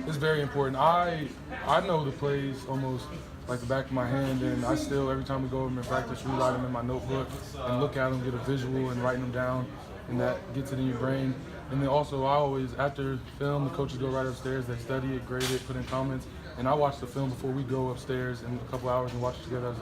It's very important. I know the plays almost like the back of my hand, and I still, every time we go over in practice, rewrite them in my notebook and look at them, get a visual and writing them down, and that gets it in your brain. And then also, I always, after film, the coaches go right upstairs, they study it, grade it, put in comments, and I watch the film before we go upstairs in a couple hours and watch it together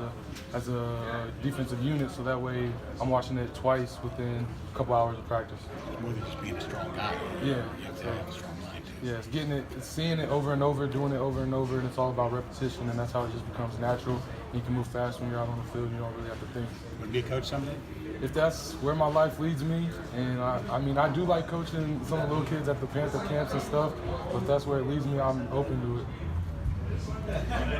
as a defensive unit, so that way I'm watching it twice within a couple hours of practice. It's more than just being a strong guy. Yeah. You have to have a strong mind, too. Yeah, it's getting it, it's seeing it over and over, doing it over and over, and it's all about repetition, and that's how it just becomes natural. You can move fast when you're out on the field, you don't really have to think. Want to be a coach someday? If that's where my life leads me, and I mean, I do like coaching some of the little kids at the Panther camps and stuff, but if that's where it leads me, I'm open to it.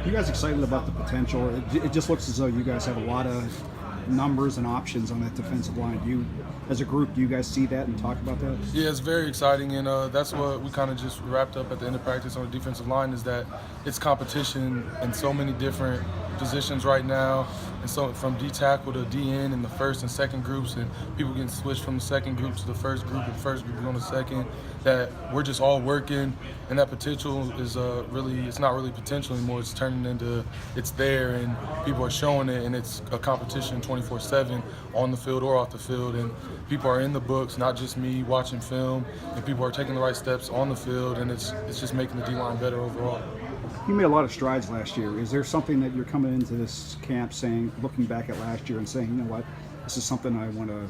You guys excited about the potential? It just looks as though you guys have a lot of numbers and options on that defensive line. Do you, as a group, do you guys see that and talk about that? Yeah, it's very exciting, and that's what we kind of just wrapped up at the end of practice on the defensive line, is that it's competition in so many different positions right now, and so from D tackle to DN in the first and second groups, and people getting switched from the second group to the first group, and first group on the second, that we're just all working, and that potential is really, it's not really potential anymore, it's turning into, it's there, and people are showing it, and it's a competition 24/7 on the field or off the field, and people are in the books, not just me watching film, and people are taking the right steps on the field, and it's just making the D-line better overall. You made a lot of strides last year. Is there something that you're coming into this camp saying, looking back at last year and saying, you know what, this is something I want to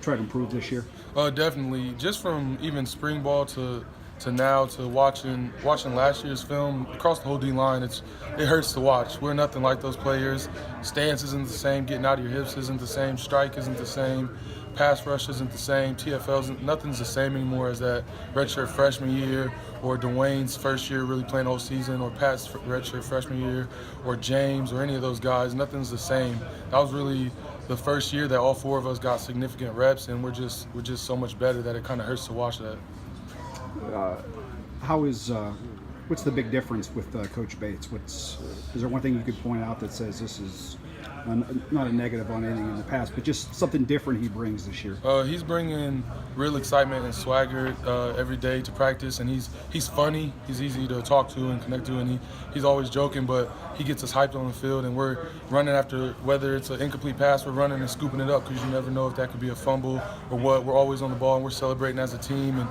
try to improve this year? Definitely. Just from even spring ball to now to watching last year's film across the whole D-line, it hurts to watch. We're nothing like those players. Stance isn't the same. Getting out of your hips isn't the same. Strike isn't the same. Pass rush isn't the same. TFLs, nothing's the same anymore as that redshirt freshman year, or Dwayne's first year really playing whole season, or Pat's redshirt freshman year, or James, or any of those guys. Nothing's the same. That was really the first year that all four of us got significant reps, and we're just so much better that it kind of hurts to watch that. What's the big difference with Coach Bates? Is there one thing you could point out that says this is not a negative on anything in the past, but just something different he brings this year? He's bringing real excitement and swagger every day to practice, and he's funny. He's easy to talk to and connect to, and he's always joking, but he gets us hyped on the field, and we're running after, whether it's an incomplete pass, we're running and scooping it up, because you never know if that could be a fumble or what. We're always on the ball, and we're celebrating as a team, and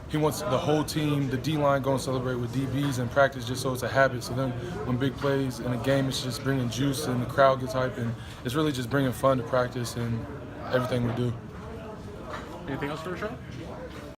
he wants the whole team, the D-line, go and celebrate with DBs in practice, just so it's a habit. So then when big plays in a game, it's just bringing juice and the crowd gets hyped, and it's really just bringing fun to practice and everything we do. Anything else for Rashad?